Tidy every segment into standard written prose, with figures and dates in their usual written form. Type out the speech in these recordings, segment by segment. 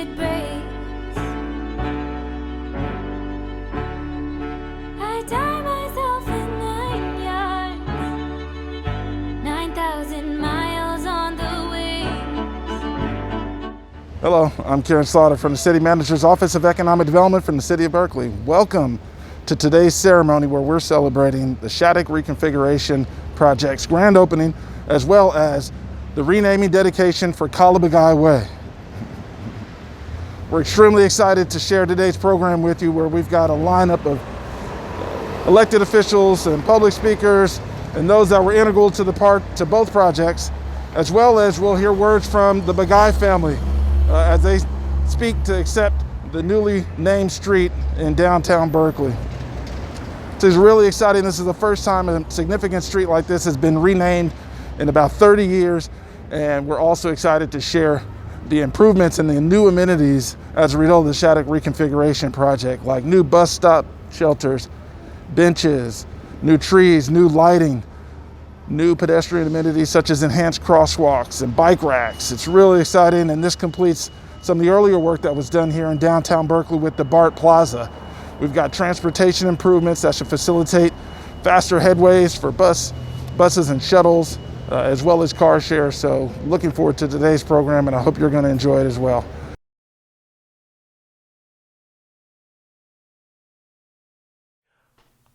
it breaks. I tie myself in 9 yards, 9,000 miles on the way. Hello, I'm Karen Slaughter from the City Manager's Office of Economic Development from the City of Berkeley. Welcome to today's ceremony where we're celebrating the Shattuck Reconfiguration project's grand opening, as well as the renaming dedication for Kala Bagai Way. We're extremely excited to share today's program with you, where we've got a lineup of elected officials and public speakers and those that were integral to both projects, as well as we'll hear words from the Bagai family as they speak to accept the newly named street in downtown Berkeley. This is really exciting. This is the first time a significant street like this has been renamed in about 30 years, and we're also excited to share the improvements and the new amenities as a result of the Shattuck Reconfiguration project, like new bus stop shelters, benches, new trees, new lighting, new pedestrian amenities such as enhanced crosswalks and bike racks. It's really exciting, and this completes some of the earlier work that was done here in downtown Berkeley with the BART Plaza. We've got transportation improvements that should facilitate faster headways for buses and shuttles, as well as car share. So looking forward to today's program, and I hope you're going to enjoy it as well.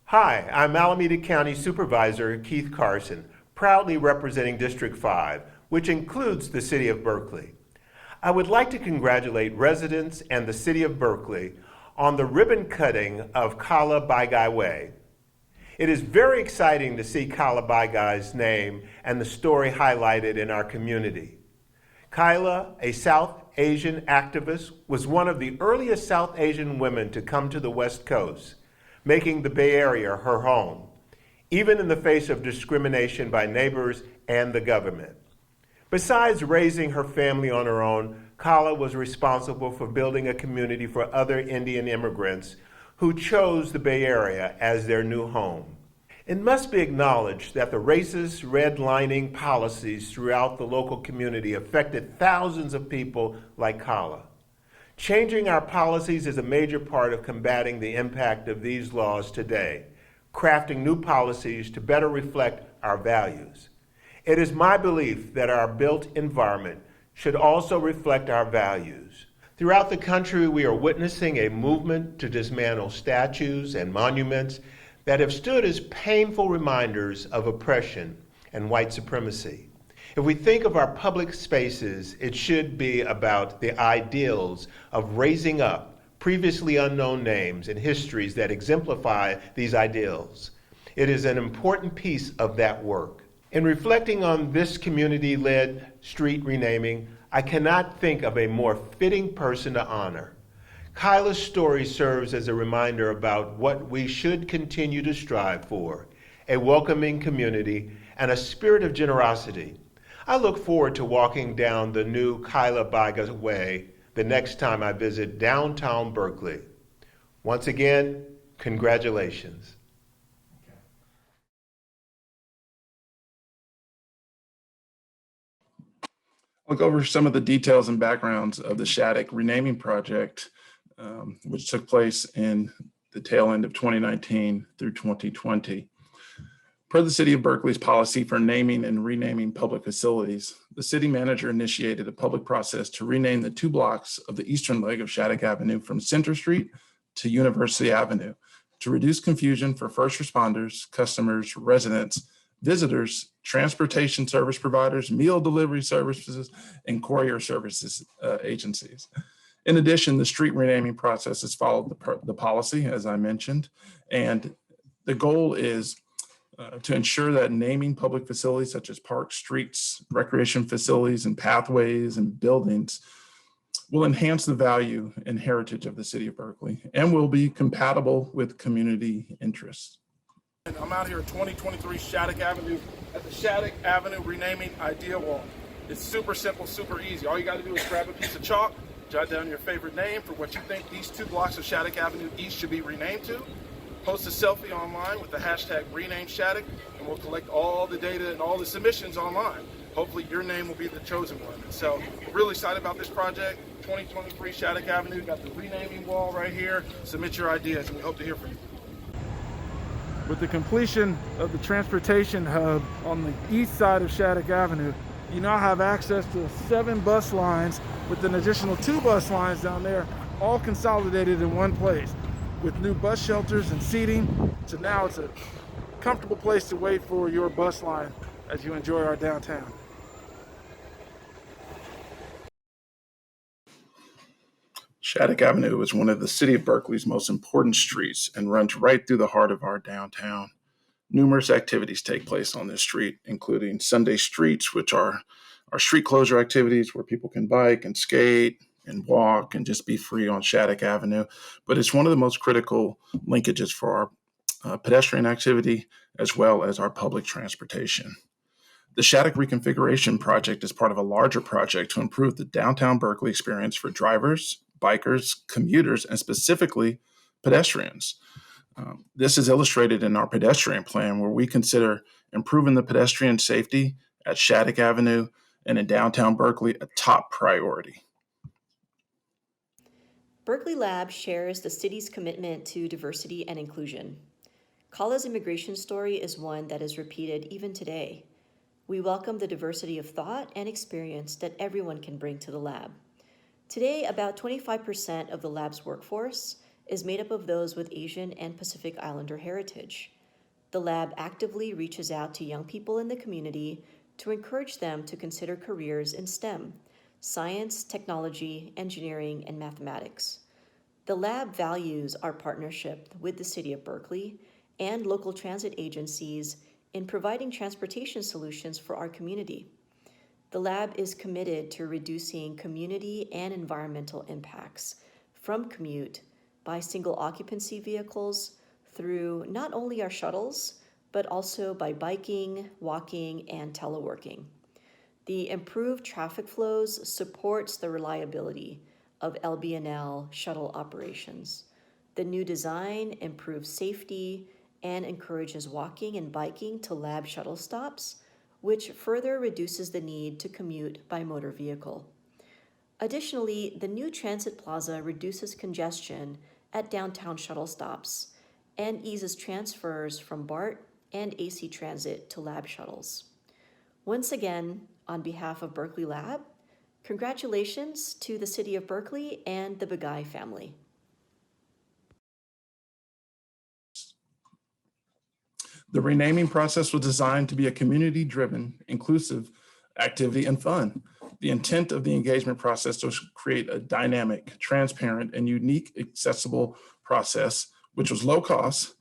Hi, I'm Alameda County Supervisor Keith Carson, proudly representing District 5, which includes the City of Berkeley. I would like to congratulate residents and the City of Berkeley on the ribbon cutting of Kala Bagai Way. It is very exciting to see Kala Bagai's name and the story highlighted in our community. Kala, a South Asian activist, was one of the earliest South Asian women to come to the West Coast, making the Bay Area her home, even in the face of discrimination by neighbors and the government. Besides raising her family on her own, Kala was responsible for building a community for other Indian immigrants who chose the Bay Area as their new home. It must be acknowledged that the racist redlining policies throughout the local community affected thousands of people like Kala. Changing our policies is a major part of combating the impact of these laws today, crafting new policies to better reflect our values. It is my belief that our built environment should also reflect our values. Throughout the country, we are witnessing a movement to dismantle statues and monuments that have stood as painful reminders of oppression and white supremacy. If we think of our public spaces, it should be about the ideals of raising up previously unknown names and histories that exemplify these ideals. It is an important piece of that work. In reflecting on this community-led street renaming, I cannot think of a more fitting person to honor. Kyla's story serves as a reminder about what we should continue to strive for: a welcoming community and a spirit of generosity. I look forward to walking down the new Kala Bagai Way the next time I visit downtown Berkeley. Once again, congratulations. I'll go over some of the details and backgrounds of the Shattuck renaming project, which took place in the tail end of 2019 through 2020. Per the City of Berkeley's policy for naming and renaming public facilities, the city manager initiated a public process to rename the 2 blocks of the eastern leg of Shattuck Avenue from Center Street to University Avenue to reduce confusion for first responders, customers, residents, visitors, transportation service providers, meal delivery services, and courier services agencies. In addition, the street renaming process has followed the policy, as I mentioned, and the goal is to ensure that naming public facilities such as parks, streets, recreation facilities, and pathways and buildings will enhance the value and heritage of the City of Berkeley and will be compatible with community interests. I'm out here at 2023 Shattuck Avenue at the Shattuck Avenue Renaming Idea Walk. It's super simple, super easy. All you got to do is grab a piece of chalk, jot down your favorite name for what you think these 2 blocks of Shattuck Avenue East should be renamed to. Post a selfie online with the hashtag #RenameShattuck, and we'll collect all the data and all the submissions online. Hopefully your name will be the chosen one. So we're really excited about this project. 2023 Shattuck Avenue. Got the renaming wall right here. Submit your ideas, and we hope to hear from you. With the completion of the transportation hub on the east side of Shattuck Avenue, you now have access to 7 bus lines with an additional 2 bus lines down there, all consolidated in one place with new bus shelters and seating. So now it's a comfortable place to wait for your bus line as you enjoy our downtown. Shattuck Avenue is one of the city of Berkeley's most important streets and runs right through the heart of our downtown. Numerous activities take place on this street, including Sunday Streets, which are our street closure activities where people can bike and skate and walk and just be free on Shattuck Avenue. But it's one of the most critical linkages for our pedestrian activity as well as our public transportation. The Shattuck Reconfiguration project is part of a larger project to improve the downtown Berkeley experience for drivers, bikers, commuters, and specifically pedestrians. This is illustrated in our pedestrian plan, where we consider improving the pedestrian safety at Shattuck Avenue and in downtown Berkeley a top priority. Berkeley Lab shares the city's commitment to diversity and inclusion. Kala's immigration story is one that is repeated even today. We welcome the diversity of thought and experience that everyone can bring to the lab. Today, about 25% of the lab's workforce is made up of those with Asian and Pacific Islander heritage. The lab actively reaches out to young people in the community to encourage them to consider careers in STEM, science, technology, engineering, and mathematics. The lab values our partnership with the City of Berkeley and local transit agencies in providing transportation solutions for our community. The lab is committed to reducing community and environmental impacts from commute by single occupancy vehicles through not only our shuttles, but also by biking, walking, and teleworking. The improved traffic flows supports the reliability of LB&L shuttle operations. The new design improves safety and encourages walking and biking to lab shuttle stops, which further reduces the need to commute by motor vehicle. Additionally, the new transit plaza reduces congestion at downtown shuttle stops and eases transfers from BART and AC Transit to lab shuttles. Once again, on behalf of Berkeley Lab, congratulations to the City of Berkeley and the Bagai family. The renaming process was designed to be a community-driven, inclusive activity and fun. The intent of the engagement process was to create a dynamic, transparent, and unique accessible process, which was low cost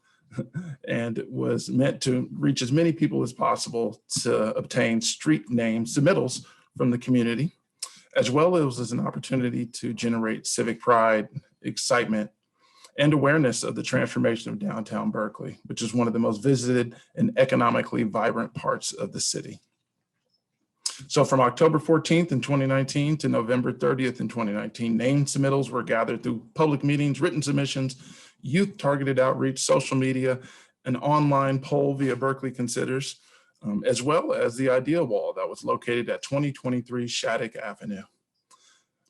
and was meant to reach as many people as possible to obtain street name submittals from the community, as well as an opportunity to generate civic pride, excitement, and awareness of the transformation of downtown Berkeley, which is one of the most visited and economically vibrant parts of the city. So from October 14th in 2019 to November 30th in 2019, name submittals were gathered through public meetings, written submissions, youth targeted outreach, social media, an online poll via Berkeley Considers, as well as the idea wall that was located at 2023 Shattuck Avenue.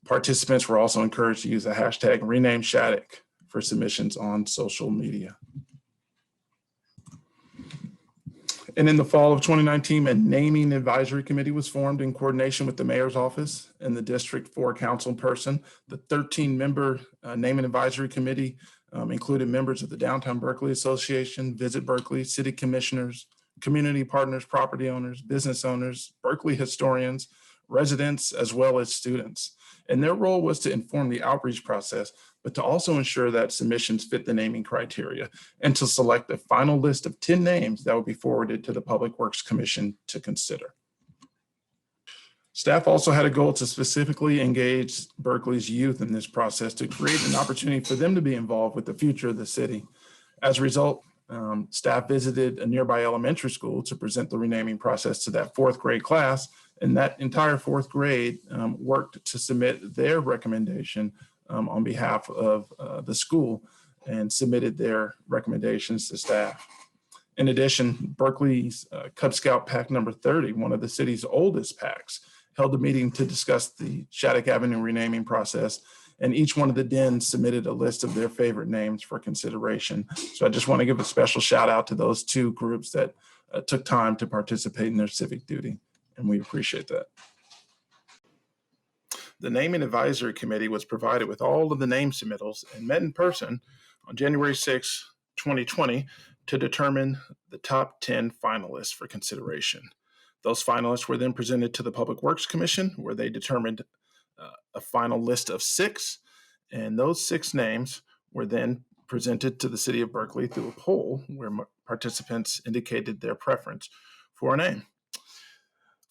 Participants were also encouraged to use the hashtag rename Shattuck for submissions on social media. And in the fall of 2019, a naming advisory committee was formed in coordination with the mayor's office and the District 4 council person. The 13-member naming advisory committee included members of the Downtown Berkeley Association, Visit Berkeley, city commissioners, community partners, property owners, business owners, Berkeley historians, residents, as well as students. And their role was to inform the outreach process, but to also ensure that submissions fit the naming criteria and to select a final list of 10 names that would be forwarded to the Public Works Commission to consider. Staff also had a goal to specifically engage Berkeley's youth in this process to create an opportunity for them to be involved with the future of the city. As a result, staff visited a nearby elementary school to present the renaming process to that 4th grade class, and that entire 4th grade worked to submit their recommendation on behalf of the school and submitted their recommendations to staff. In addition, Berkeley's Cub Scout Pack number 30, one of the city's oldest packs, held a meeting to discuss the Shattuck Avenue renaming process, and each one of the dens submitted a list of their favorite names for consideration. So I just want to give a special shout out to those two groups that took time to participate in their civic duty, and we appreciate that. The Naming Advisory Committee was provided with all of the name submittals and met in person on January 6, 2020 to determine the top 10 finalists for consideration. Those finalists were then presented to the Public Works Commission, where they determined a final list of 6, and those 6 names were then presented to the City of Berkeley through a poll where participants indicated their preference for a name.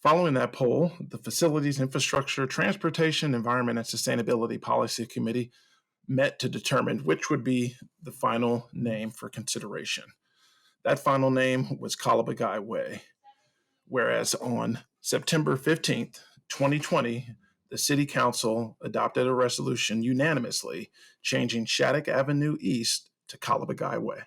Following that poll, the Facilities, Infrastructure, Transportation, Environment, and Sustainability Policy Committee met to determine which would be the final name for consideration. That final name was Kala Bagai Way, whereas on September 15th, 2020, the City Council adopted a resolution unanimously changing Shattuck Avenue East to Kala Bagai Way.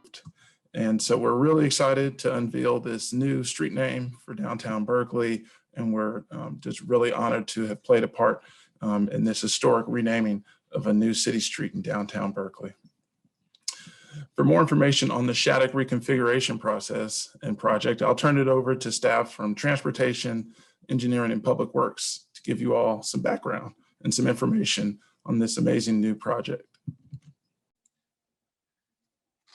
approved. And so we're really excited to unveil this new street name for downtown Berkeley. And we're just really honored to have played a part in this historic renaming of a new city street in downtown Berkeley. For more information on the Shattuck Reconfiguration process and project, I'll turn it over to staff from Transportation, Engineering, and Public Works to give you all some background and some information on this amazing new project.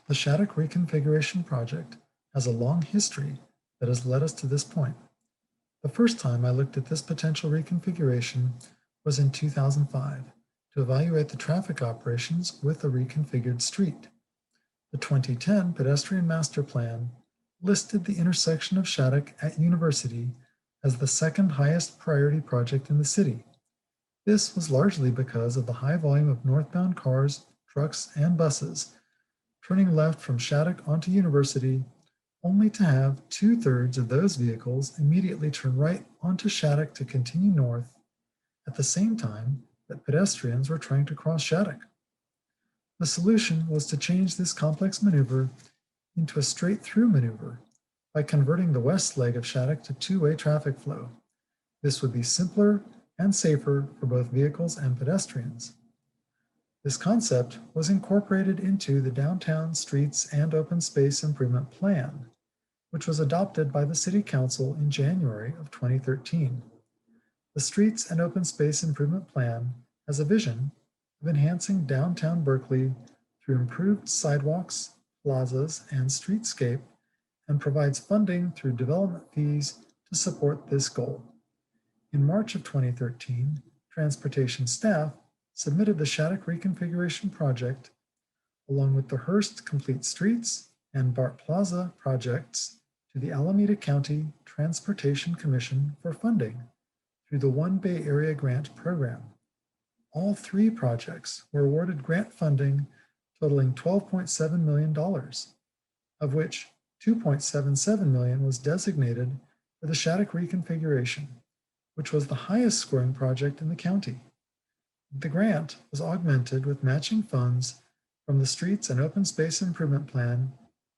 The Shattuck Reconfiguration project has a long history that has led us to this point. The first time I looked at this potential reconfiguration was in 2005 to evaluate the traffic operations with a reconfigured street. The 2010 Pedestrian Master Plan listed the intersection of Shattuck at University as the second highest priority project in the city. This was largely because of the high volume of northbound cars, trucks, and buses turning left from Shattuck onto University, only to have 2/3 of those vehicles immediately turn right onto Shattuck to continue north at the same time that pedestrians were trying to cross Shattuck. The solution was to change this complex maneuver into a straight-through maneuver by converting the west leg of Shattuck to two-way traffic flow. This would be simpler and safer for both vehicles and pedestrians. This concept was incorporated into the Downtown Streets and Open Space Improvement Plan, which was adopted by the City Council in January of 2013. The Streets and Open Space Improvement Plan has a vision of enhancing downtown Berkeley through improved sidewalks, plazas, and streetscape, and provides funding through development fees to support this goal. In March of 2013, transportation staff submitted the Shattuck Reconfiguration Project, along with the Hearst Complete Streets and BART Plaza projects, to the Alameda County Transportation Commission for funding through the One Bay Area Grant Program. All three projects were awarded grant funding totaling $12.7 million, of which $2.77 million was designated for the Shattuck Reconfiguration, which was the highest scoring project in the county. The grant was augmented with matching funds from the Streets and Open Space Improvement Plan,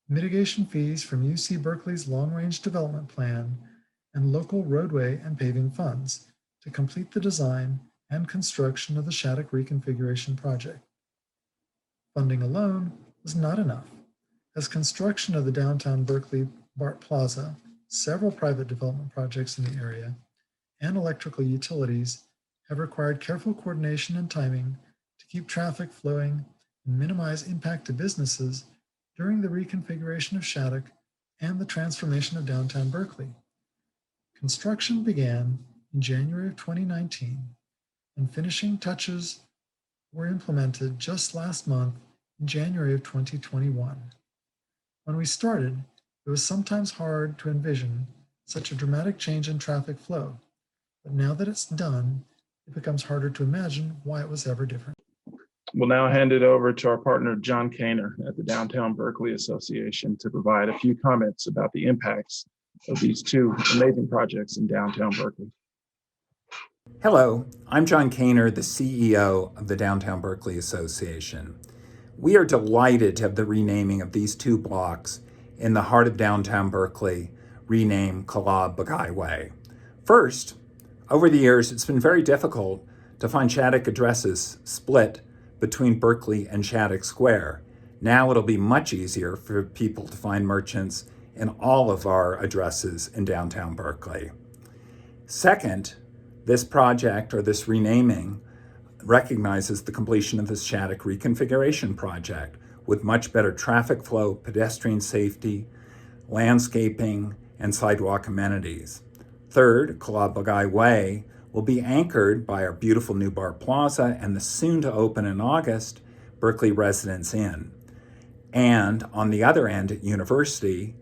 mitigation fees from UC Berkeley's Long Range Development Plan, and local roadway and paving funds to complete the design and construction of the Shattuck Reconfiguration project. Funding alone was not enough, as construction of the downtown Berkeley BART Plaza, several private development projects in the area, and electrical utilities have required careful coordination and timing to keep traffic flowing and minimize impact to businesses during the reconfiguration of Shattuck and the transformation of downtown Berkeley. Construction began in January of 2019, and finishing touches were implemented just last month in January of 2021. When we started, it was sometimes hard to envision such a dramatic change in traffic flow, but now that it's done, it becomes harder to imagine why it was ever different. We'll now hand it over to our partner, John Kaner at the Downtown Berkeley Association, to provide a few comments about the impacts of these two amazing projects in downtown Berkeley. Hello, I'm John Kaner, the CEO of the Downtown Berkeley Association. We are delighted to have the renaming of these two blocks in the heart of downtown Berkeley renamed Kala Bagai Way. First, over the years, it's been very difficult to find Shattuck addresses split between Berkeley and Shattuck Square. Now it'll be much easier for people to find merchants in all of our addresses in downtown Berkeley. Second, this project, or this renaming, recognizes the completion of the Shattuck Reconfiguration project with much better traffic flow, pedestrian safety, landscaping, and sidewalk amenities. Third, Kala Bagai Way will be anchored by our beautiful new BART Plaza and the soon to open in August Berkeley Residence Inn. And on the other end at University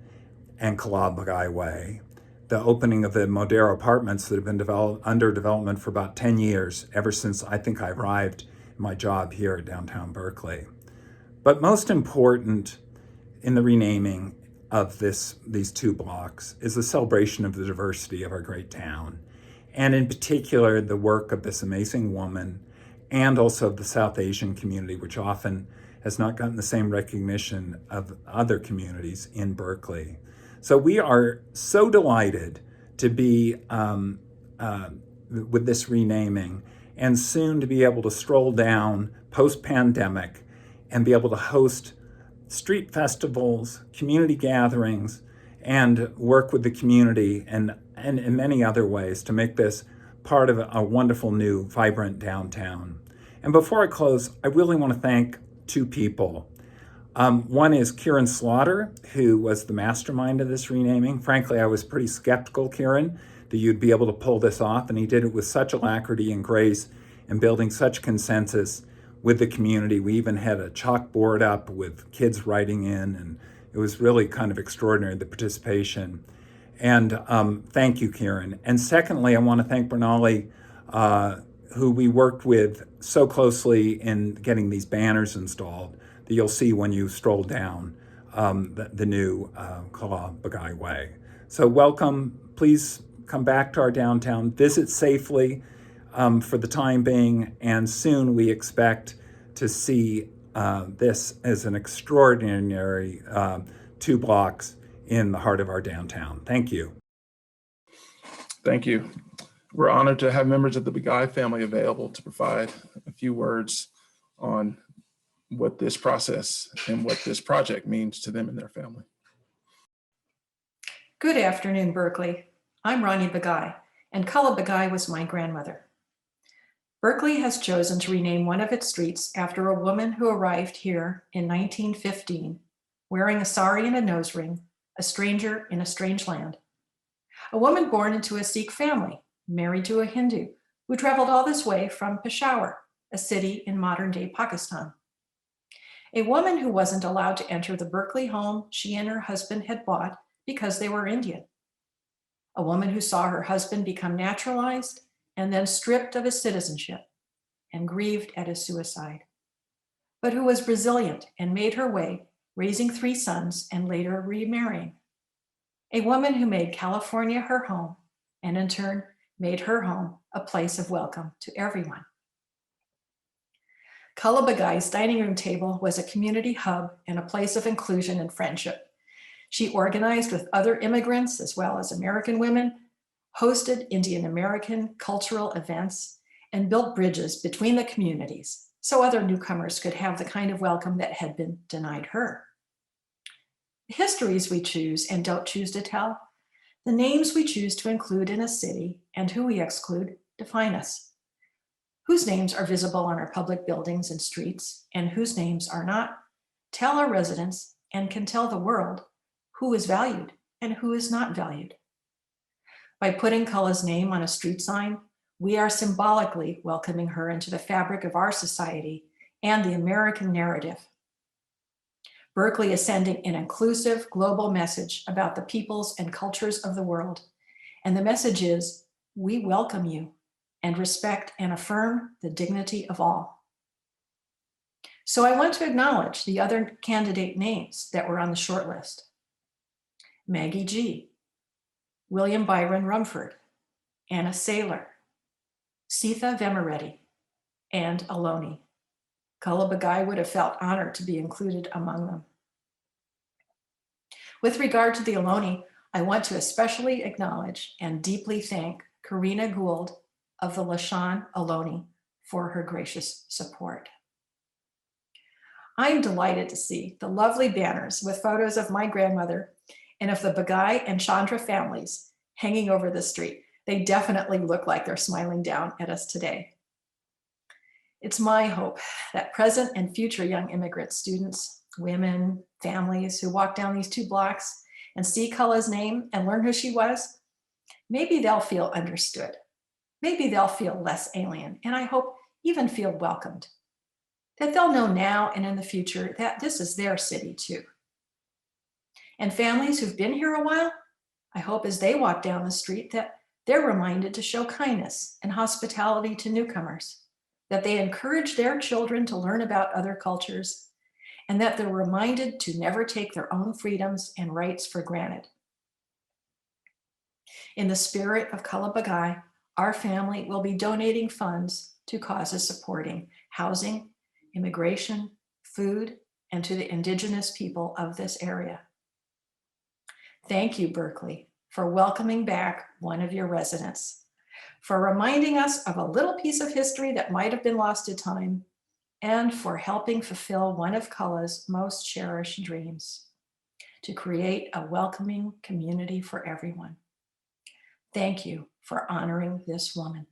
and Kala Bagai Way, the opening of the Modero apartments that have been under development for about 10 years, ever since I think I arrived in my job here at downtown Berkeley. But most important in the renaming of these two blocks is the celebration of the diversity of our great town, and in particular the work of this amazing woman and also of the South Asian community, which often has not gotten the same recognition of other communities in Berkeley. So we are so delighted to be with this renaming, and soon to be able to stroll down post-pandemic and be able to host street festivals, community gatherings, and work with the community and in many other ways to make this part of a wonderful new vibrant downtown. And before I close, I really want to thank two people. One is Kieran Slaughter, who was the mastermind of this renaming. Frankly, I was pretty skeptical, Kieran, that you'd be able to pull this off, and he did it with such alacrity and grace and building such consensus with the community. We even had a chalkboard up with kids writing in, and it was really kind of extraordinary, the participation. And thank you, Kieran. And secondly, I want to thank Bernali, who we worked with so closely in getting these banners installed that you'll see when you stroll down the new Kala Bagai Way. So welcome. Please come back to our downtown, visit safely for the time being, and soon we expect to see this as an extraordinary 2 blocks in the heart of our downtown. Thank you. Thank you. We're honored to have members of the Bagai family available to provide a few words on what this process and what this project means to them and their family. Good afternoon, Berkeley. I'm Ronnie Bagai, and Kala Bagai was my grandmother. Berkeley has chosen to rename one of its streets after a woman who arrived here in 1915, wearing a sari and a nose ring, a stranger in a strange land. A woman born into a Sikh family, married to a Hindu, who traveled all this way from Peshawar, a city in modern-day Pakistan. A woman who wasn't allowed to enter the Berkeley home she and her husband had bought because they were Indian. A woman who saw her husband become naturalized and then stripped of his citizenship and grieved at his suicide, but who was resilient and made her way, raising 3 sons and later remarrying. A woman who made California her home and in turn made her home a place of welcome to everyone. Kala Bagai's dining room table was a community hub and a place of inclusion and friendship. She organized with other immigrants as well as American women, hosted Indian American cultural events, and built bridges between the communities so other newcomers could have the kind of welcome that had been denied her. The histories we choose and don't choose to tell, the names we choose to include in a city and who we exclude define us. Whose names are visible on our public buildings and streets and whose names are not, tell our residents and can tell the world who is valued and who is not valued. By putting Kala's name on a street sign, we are symbolically welcoming her into the fabric of our society and the American narrative. Berkeley is sending an inclusive global message about the peoples and cultures of the world. And the message is, we welcome you and respect and affirm the dignity of all. So I want to acknowledge the other candidate names that were on the short list. Maggie G., William Byron Rumford, Anna Saylor, Sitha Vemareddy, and Aloni. Kala Bagai would have felt honored to be included among them. With regard to the Aloni, I want to especially acknowledge and deeply thank Karina Gould of the Lashan Aloni for her gracious support. I'm delighted to see the lovely banners with photos of my grandmother and of the Bagai and Chandra families hanging over the street. They definitely look like they're smiling down at us today. It's my hope that present and future young immigrant students, women, families who walk down these 2 blocks and see Kala's name and learn who she was, maybe they'll feel understood. Maybe they'll feel less alien, and I hope even feel welcomed. That they'll know now and in the future that this is their city too. And families who've been here a while, I hope as they walk down the street that they're reminded to show kindness and hospitality to newcomers, that they encourage their children to learn about other cultures, and that they're reminded to never take their own freedoms and rights for granted. In the spirit of Kala Bagai, our family will be donating funds to causes supporting housing, immigration, food, and to the indigenous people of this area. Thank you, Berkeley, for welcoming back one of your residents, for reminding us of a little piece of history that might have been lost to time, and for helping fulfill one of Kala's most cherished dreams, to create a welcoming community for everyone. Thank you for honoring this woman.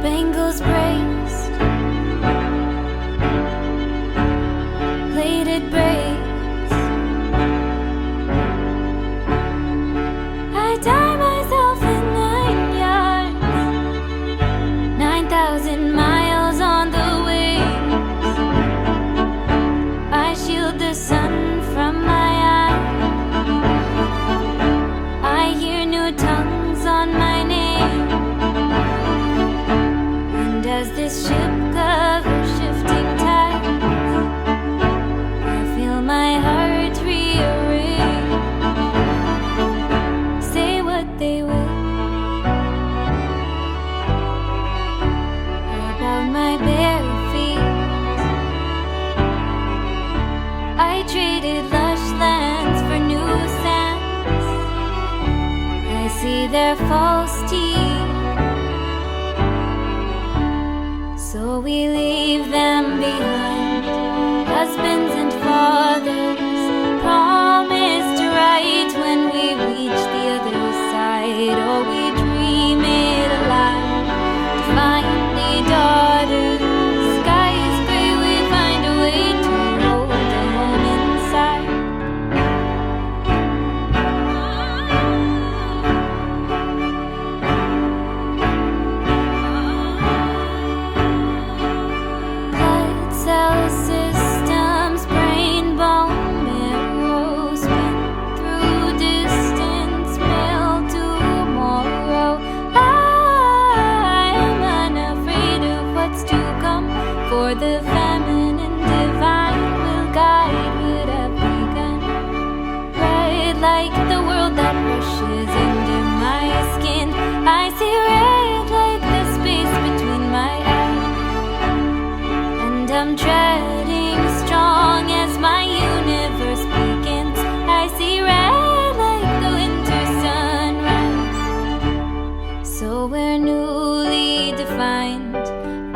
Bangles braced, plated braids. I tie myself in 9 yards, 9,000 miles on the way. I shield the sun from my eyes. I hear new tongues on my name. And as this ship covers shifting tides, I feel my heart rearrange. Say what they will about my bare feet. I traded lush lands for new sands. I see their false teeth. So we leave them behind, husbands and fathers, promise to right when we reach the other side, or we dream it alive to finally daughters. Sky is gray, we find a way to hold them inside. Blood cell systems, brain, bone, marrow, spin through distance, mail tomorrow. I am unafraid of what's to come, for the feminine divine will guide what I've begun. Red like the world that rushes into my skin. I see red like the space between my eyes. And I'm treading strong as my universe begins. I see red like the winter sunrise. So we're newly defined,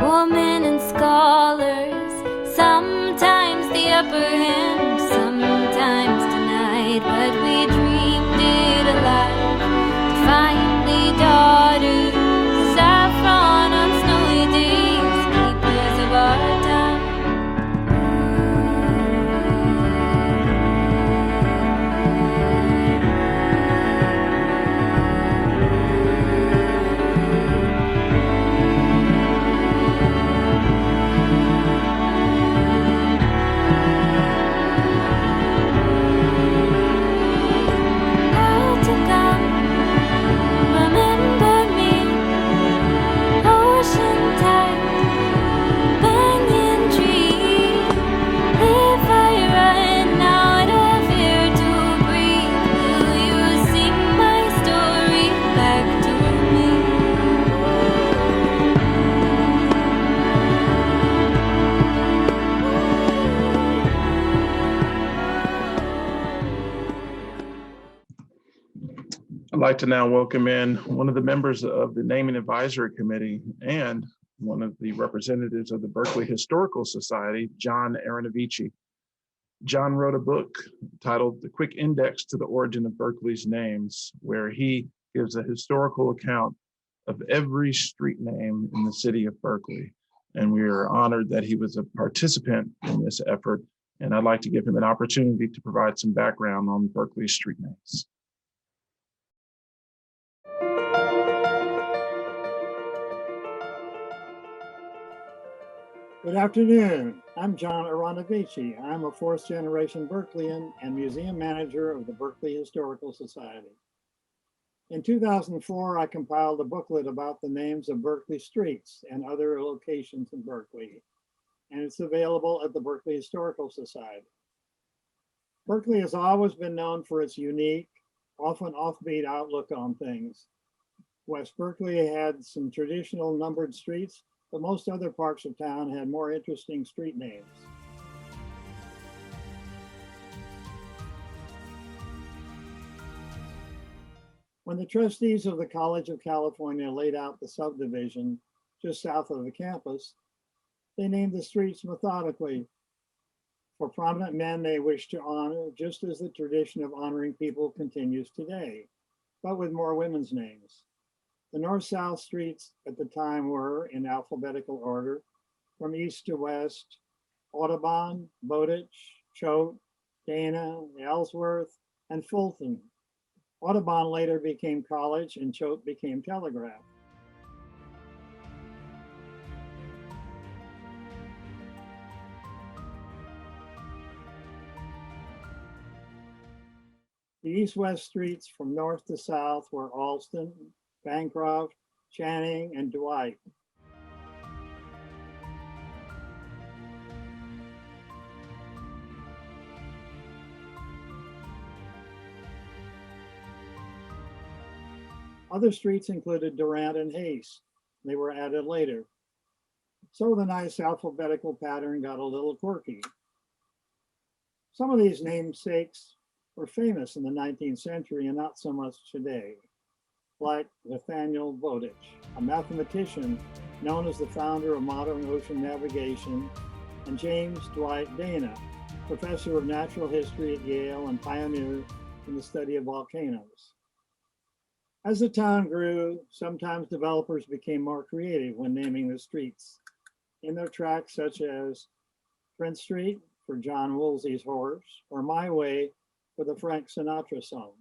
women and scholars. Sometimes the upper hand, sometimes denied, but we dreamed it alive to finally daughters. Saffron on snowy days, keepers of our time. World to come, remember me. Ocean tide, banyan tree. If I run out of air to breathe, will you sing my story back to me? I'd like to now welcome in one of the members of the Naming Advisory Committee and one of the representatives of the Berkeley Historical Society, John Aronovici. John wrote a book titled The Quick Index to the Origin of Berkeley's Names, where he gives a historical account of every street name in the city of Berkeley. And we are honored that he was a participant in this effort. And I'd like to give him an opportunity to provide some background on Berkeley's street names. Good afternoon. I'm John Aronovici. I'm a fourth generation Berkeleyan and museum manager of the Berkeley Historical Society. In 2004, I compiled a booklet about the names of Berkeley streets and other locations in Berkeley, and it's available at the Berkeley Historical Society. Berkeley has always been known for its unique, often offbeat outlook on things. West Berkeley had some traditional numbered streets, but most other parts of town had more interesting street names. When the trustees of the College of California laid out the subdivision just south of the campus, they named the streets methodically for prominent men they wished to honor, just as the tradition of honoring people continues today, but with more women's names. The north-south streets at the time were, in alphabetical order, from east to west, Audubon, Bowditch, Choate, Dana, Ellsworth, and Fulton. Audubon later became College and Choate became Telegraph. The east-west streets from north to south were Alston, Bancroft, Channing, and Dwight. Other streets included Durant and Hayes. They were added later. So the nice alphabetical pattern got a little quirky. Some of these namesakes were famous in the 19th century and not so much today, like Nathaniel Bowditch, a mathematician known as the founder of modern ocean navigation, and James Dwight Dana, professor of natural history at Yale and pioneer in the study of volcanoes. As the town grew, sometimes developers became more creative when naming the streets in their tracks, such as Prince Street for John Woolsey's horse, or My Way for the Frank Sinatra song.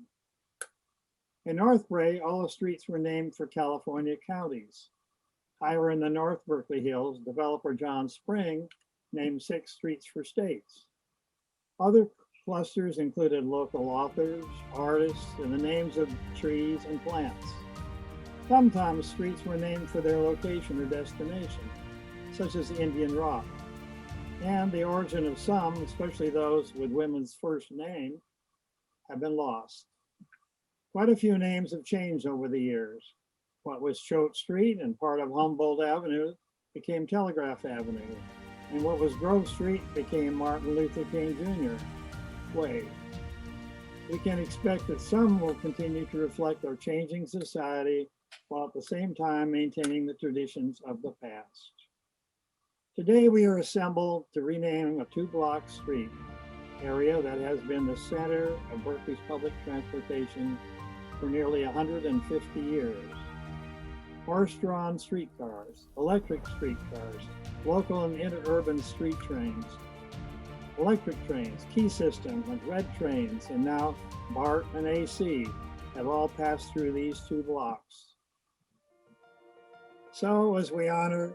In North Bray, all the streets were named for California counties. Higher in the North Berkeley Hills, developer John Spring named 6 streets for states. Other clusters included local authors, artists, and the names of trees and plants. Sometimes streets were named for their location or destination, such as Indian Rock. And the origin of some, especially those with women's first name, have been lost. Quite a few names have changed over the years. What was Choate Street and part of Humboldt Avenue became Telegraph Avenue, and what was Grove Street became Martin Luther King Jr. Way. We can expect that some will continue to reflect our changing society while at the same time maintaining the traditions of the past. Today we are assembled to rename a 2-block street area that has been the center of Berkeley's public transportation for nearly 150 years. Horse-drawn streetcars, electric streetcars, local and interurban street trains, electric trains, key system, and red trains, and now BART and AC have all passed through these 2 blocks. So as we honor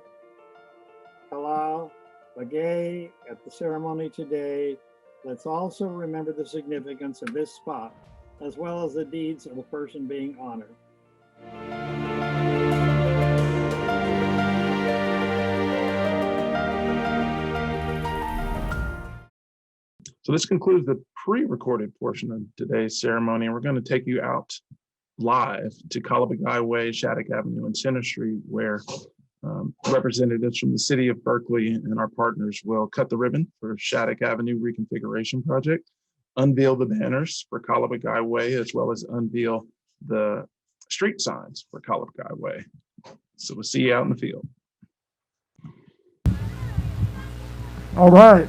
Kala Bagai at the ceremony today, let's also remember the significance of this spot, as well as the deeds of the person being honored. So this concludes the pre-recorded portion of today's ceremony, and we're going to take you out live to Kala Bagai Way, Shattuck Avenue, and Center Street, where representatives from the city of Berkeley and our partners will cut the ribbon for Shattuck Avenue Reconfiguration Project, unveil the banners for Kala Bagai Way, as well as unveil the street signs for Kala Bagai Way. So we'll see you out in the field. All right.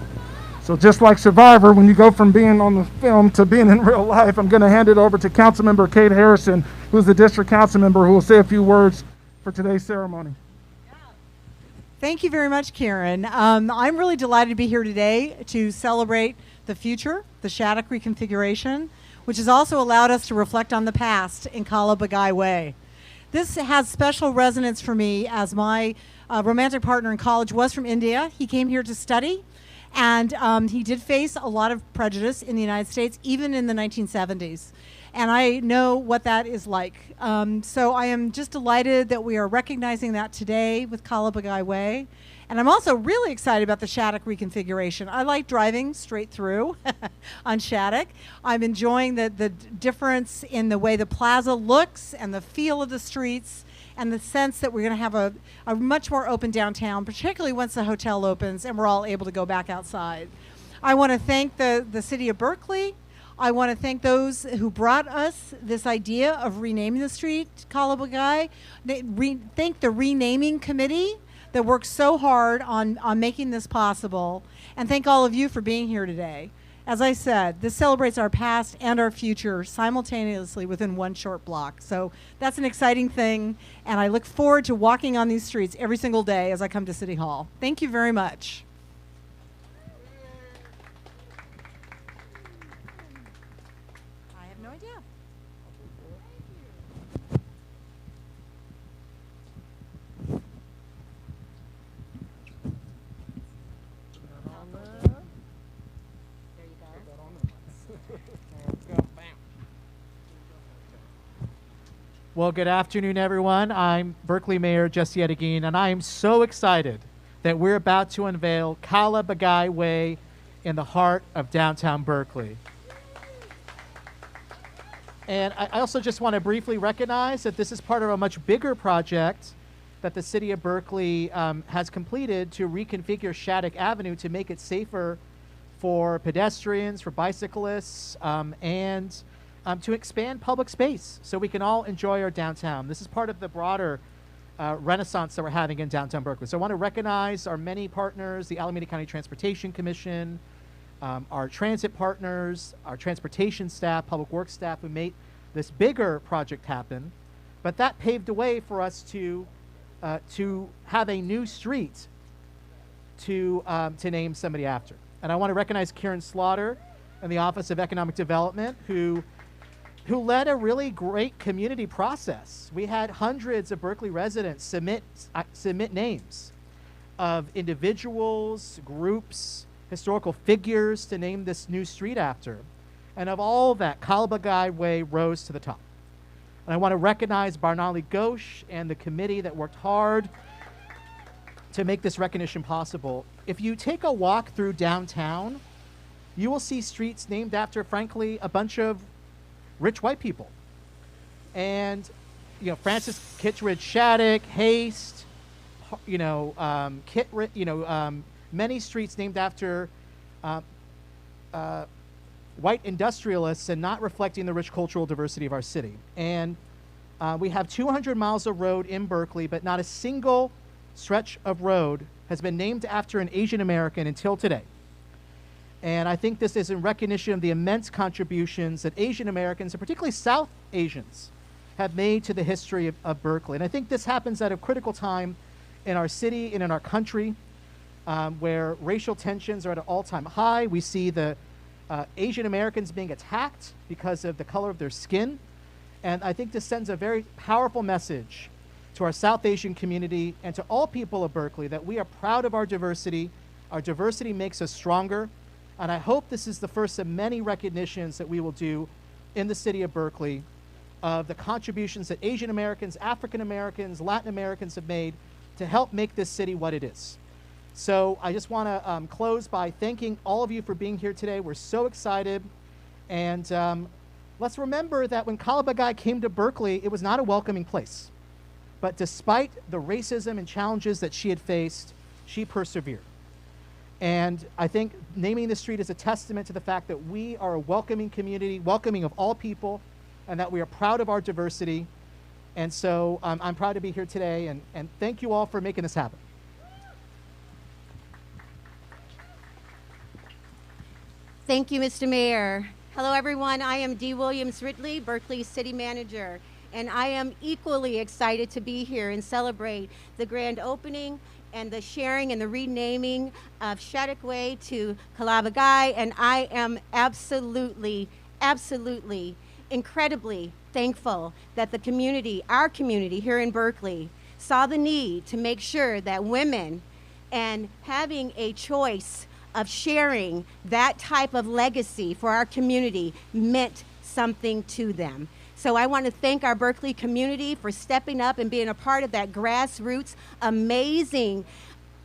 So just like Survivor, when you go from being on the film to being in real life, I'm going to hand it over to Councilmember Kate Harrison, who's the district council member, who will say a few words for today's ceremony. Thank you very much, Karen. I'm really delighted to be here today to celebrate the future, the Shattuck Reconfiguration, which has also allowed us to reflect on the past in Kala Bagai Way. This has special resonance for me, as my romantic partner in college was from India. He came here to study, and he did face a lot of prejudice in the United States, even in the 1970s. And I know what that is like. So I am just delighted that we are recognizing that today with Kala Bagai Way. And I'm also really excited about the Shattuck Reconfiguration. I like driving straight through on Shattuck. I'm enjoying the difference in the way the plaza looks and the feel of the streets and the sense that we're going to have a much more open downtown, particularly once the hotel opens and we're all able to go back outside. I want to thank the city of Berkeley. I want to thank those who brought us this idea of renaming the street Kala Bagai. Thank the renaming committee that worked so hard on making this possible. And thank all of you for being here today. As I said, this celebrates our past and our future simultaneously within one short block. So that's an exciting thing. And I look forward to walking on these streets every single day as I come to City Hall. Thank you very much. Well, good afternoon, everyone. I'm Berkeley Mayor Jesse Edegin, and I am so excited that we're about to unveil Kala Bagai Way in the heart of downtown Berkeley. And I also just want to briefly recognize that this is part of a much bigger project that the city of Berkeley has completed to reconfigure Shattuck Avenue to make it safer for pedestrians, for bicyclists, and to expand public space so we can all enjoy our downtown. This is part of the broader renaissance that we're having in downtown Berkeley. So I want to recognize our many partners, the Alameda County Transportation Commission, our transit partners, our transportation staff, public works staff who made this bigger project happen. But that paved the way for us to have a new street to name somebody after. And I want to recognize Karen Slaughter and the Office of Economic Development who led a really great community process. We had hundreds of Berkeley residents submit names of individuals, groups, historical figures to name this new street after. And of all that, Kala Bagai Way rose to the top. And I want to recognize Barnali Ghosh and the committee that worked hard to make this recognition possible. If you take a walk through downtown, you will see streets named after, frankly, a bunch of rich white people. And, Francis Kittredge Shattuck, Haste, many streets named after white industrialists and not reflecting the rich cultural diversity of our city. And we have 200 miles of road in Berkeley, but not a single stretch of road has been named after an Asian American until today. And I think this is in recognition of the immense contributions that Asian Americans, and particularly South Asians, have made to the history of Berkeley. And I think this happens at a critical time in our city and in our country, where racial tensions are at an all-time high. We see the Asian Americans being attacked because of the color of their skin. And I think this sends a very powerful message to our South Asian community and to all people of Berkeley that we are proud of our diversity. Our diversity makes us stronger. And I hope this is the first of many recognitions that we will do in the city of Berkeley of the contributions that Asian Americans, African Americans, Latin Americans have made to help make this city what it is. So I just want to close by thanking all of you for being here today. We're so excited. And let's remember that when Kala Bagai came to Berkeley, it was not a welcoming place. But despite the racism and challenges that she had faced, she persevered. And I think naming the street is a testament to the fact that we are a welcoming community, welcoming of all people, and that we are proud of our diversity. And so I'm proud to be here today, and thank you all for making this happen. Thank you, Mr. Mayor. Hello, everyone. I am Dee Williams-Ridley, Berkeley City Manager, and I am equally excited to be here and celebrate the grand opening and the sharing and the renaming of Shattuck Way to Kala Bagai. And I am absolutely, incredibly thankful that the community, our community here in Berkeley, saw the need to make sure that women and having a choice of sharing that type of legacy for our community meant something to them. So I want to thank our Berkeley community for stepping up and being a part of that grassroots, amazing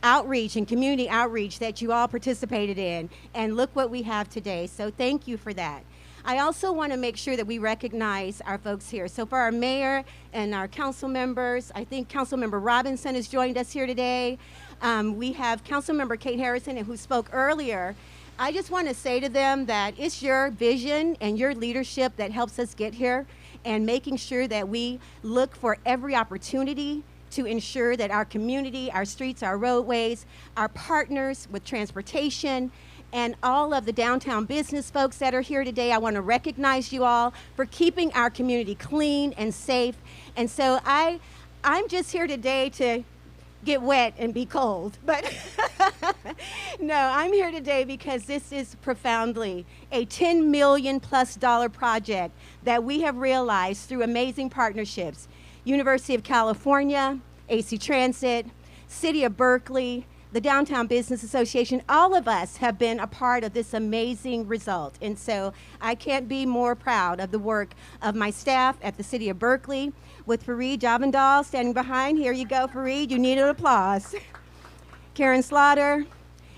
outreach and community outreach that you all participated in. And look what we have today. So thank you for that. I also want to make sure that we recognize our folks here. So for our mayor and our council members, I think Councilmember Robinson has joined us here today. We have Councilmember Kate Harrison, who spoke earlier. I just want to say to them that it's your vision and your leadership that helps us get here, and making sure that we look for every opportunity to ensure that our community, our streets, our roadways, our partners with transportation, and all of the downtown business folks that are here today, I want to recognize you all for keeping our community clean and safe. And so I'm just here today to get wet and be cold, but no, I'm here today because this is profoundly a $10 million+ project that we have realized through amazing partnerships. University of California, AC Transit, City of Berkeley, the Downtown Business Association, all of us have been a part of this amazing result. And so I can't be more proud of the work of my staff at the City of Berkeley, with Fareed Javandal standing behind. Here you go, Fareed, you need an applause. Karen Slaughter,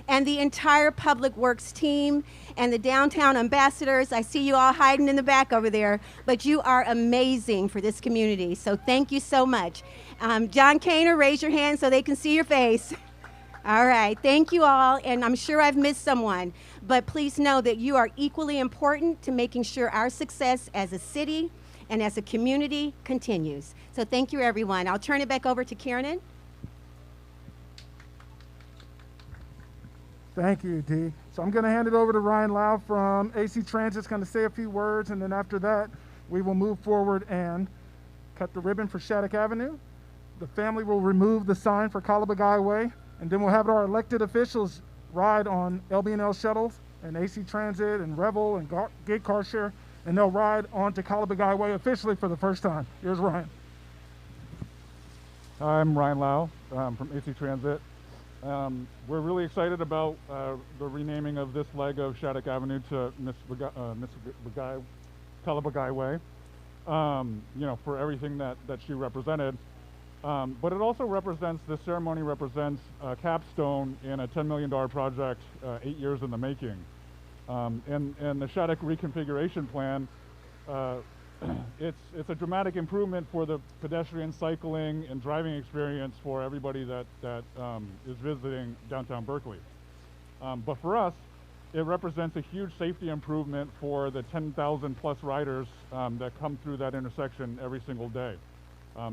and the entire Public Works team, and the downtown ambassadors. I see you all hiding in the back over there, but you are amazing for this community. So thank you so much. John Kaner, raise your hand so they can see your face. All right, thank you all, and I'm sure I've missed someone, but please know that you are equally important to making sure our success as a city and as a community continues. So thank you, everyone. I'll turn it back over to Kieran. Thank you, Dee. So I'm going to hand it over to Ryan Lau from AC Transit. Is going to say a few words, and then after that, we will move forward and cut the ribbon for Shattuck Avenue. The family will remove the sign for Kala Bagai Way, and then we'll have our elected officials ride on LB&L shuttles and AC Transit and Revel and Gate Car Share, and they'll ride onto Kala Bagai Way officially for the first time. Here's Ryan. I'm Ryan Lau from AC Transit. We're really excited about the renaming of this leg of Shattuck Avenue to Kala Bagai Way. For everything that she represented. But it also represents, this ceremony represents a capstone in a $10 million project, 8 years in the making. And the Shattuck Reconfiguration Plan, it's a dramatic improvement for the pedestrian, cycling, and driving experience for everybody that is visiting downtown Berkeley. But for us, it represents a huge safety improvement for the 10,000 plus riders that come through that intersection every single day.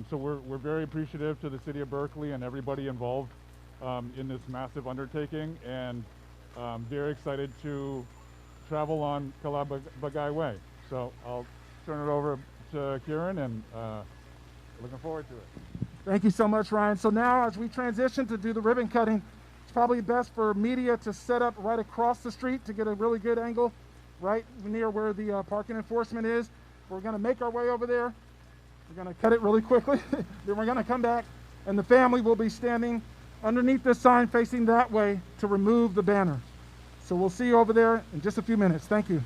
So we're very appreciative to the City of Berkeley and everybody involved in this massive undertaking, and very excited to travel on Kala Bagai Way. So I'll turn it over to Kieran, and looking forward to it. Thank you so much, Ryan. So now as we transition to do the ribbon cutting, it's probably best for media to set up right across the street to get a really good angle right near where the parking enforcement is. We're going to make our way over there. We're going to cut it really quickly. Then we're going to come back, and the family will be standing underneath this sign facing that way to remove the banner. So we'll see you over there in just a few minutes. Thank you.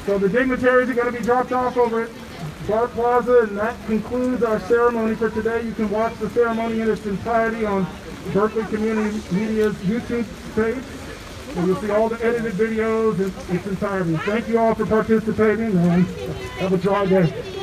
So the dignitaries are going to be dropped off over at Bar Plaza, and that concludes our ceremony for today. You can watch the ceremony in its entirety on Berkeley Community Media's YouTube page, and you'll see all the edited videos in its entirety. Thank you all for participating, and have a dry day.